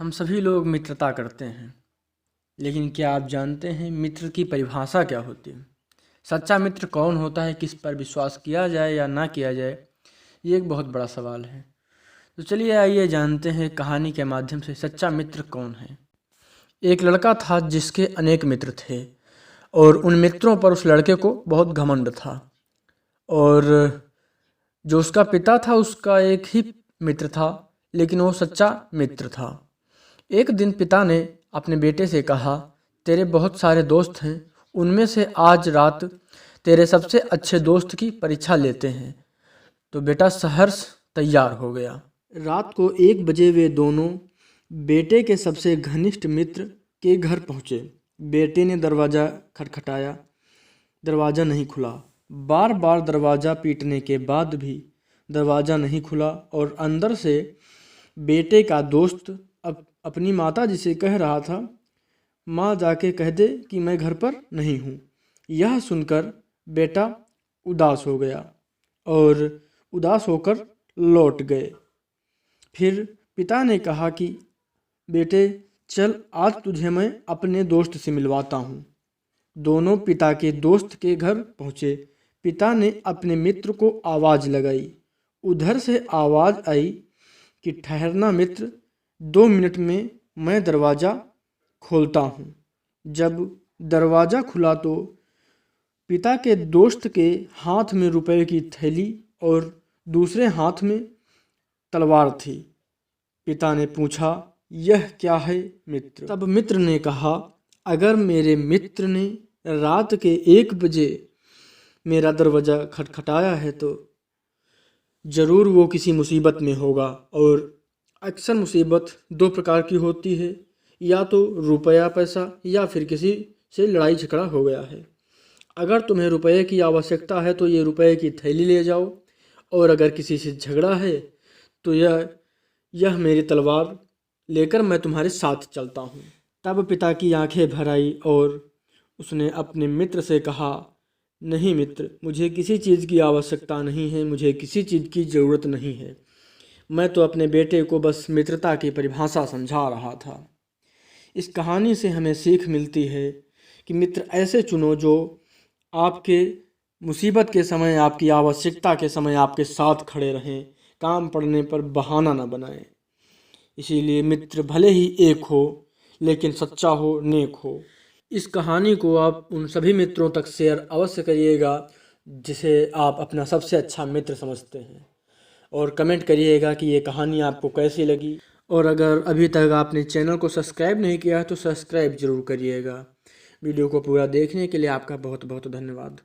हम सभी लोग मित्रता करते हैं, लेकिन क्या आप जानते हैं मित्र की परिभाषा क्या होती है? सच्चा मित्र कौन होता है, किस पर विश्वास किया जाए या ना किया जाए, ये एक बहुत बड़ा सवाल है। तो चलिए आइए जानते हैं कहानी के माध्यम से सच्चा मित्र कौन है। एक लड़का था जिसके अनेक मित्र थे और उन मित्रों पर उस लड़के को बहुत घमंड था। और जो उसका पिता था उसका एक ही मित्र था, लेकिन वो सच्चा मित्र था। एक दिन पिता ने अपने बेटे से कहा, तेरे बहुत सारे दोस्त हैं, उनमें से आज रात तेरे सबसे अच्छे दोस्त की परीक्षा लेते हैं। तो बेटा सहर्ष तैयार हो गया। रात को 1 बजे वे दोनों बेटे के सबसे घनिष्ठ मित्र के घर पहुँचे। बेटे ने दरवाज़ा खटखटाया, दरवाज़ा नहीं खुला। बार बार दरवाज़ा पीटने के बाद भी दरवाज़ा नहीं खुला और अंदर से बेटे का दोस्त अपनी माता जी से कह रहा था, माँ जाके कह दे कि मैं घर पर नहीं हूँ। यह सुनकर बेटा उदास हो गया और उदास होकर लौट गए। फिर पिता ने कहा कि बेटे चल, आज तुझे मैं अपने दोस्त से मिलवाता हूँ। दोनों पिता के दोस्त के घर पहुँचे। पिता ने अपने मित्र को आवाज़ लगाई। उधर से आवाज़ आई कि ठहरना मित्र, 2 मिनट में मैं दरवाज़ा खोलता हूँ। जब दरवाज़ा खुला तो पिता के दोस्त के हाथ में रुपए की थैली और दूसरे हाथ में तलवार थी। पिता ने पूछा, यह क्या है मित्र? तब मित्र ने कहा, अगर मेरे मित्र ने रात के 1 बजे मेरा दरवाज़ा खटखटाया है तो ज़रूर वो किसी मुसीबत में होगा। और अक्सर मुसीबत 2 प्रकार की होती है, या तो रुपया पैसा या फिर किसी से लड़ाई झगड़ा हो गया है। अगर तुम्हें रुपये की आवश्यकता है तो ये रुपये की थैली ले जाओ, और अगर किसी से झगड़ा है तो यह मेरी तलवार लेकर मैं तुम्हारे साथ चलता हूँ। तब पिता की आंखें भर आई और उसने अपने मित्र से कहा, नहीं मित्र, मुझे किसी चीज़ की आवश्यकता नहीं है, मुझे किसी चीज़ की ज़रूरत नहीं है। मैं तो अपने बेटे को बस मित्रता की परिभाषा समझा रहा था। इस कहानी से हमें सीख मिलती है कि मित्र ऐसे चुनो जो आपके मुसीबत के समय, आपकी आवश्यकता के समय आपके साथ खड़े रहें, काम पड़ने पर बहाना न बनाएं। इसीलिए मित्र भले ही एक हो, लेकिन सच्चा हो, नेक हो। इस कहानी को आप उन सभी मित्रों तक शेयर अवश्य करिएगा जिसे आप अपना सबसे अच्छा मित्र समझते हैं, और कमेंट करिएगा कि ये कहानी आपको कैसी लगी। और अगर अभी तक आपने चैनल को सब्सक्राइब नहीं किया है तो सब्सक्राइब ज़रूर करिएगा। वीडियो को पूरा देखने के लिए आपका बहुत बहुत धन्यवाद।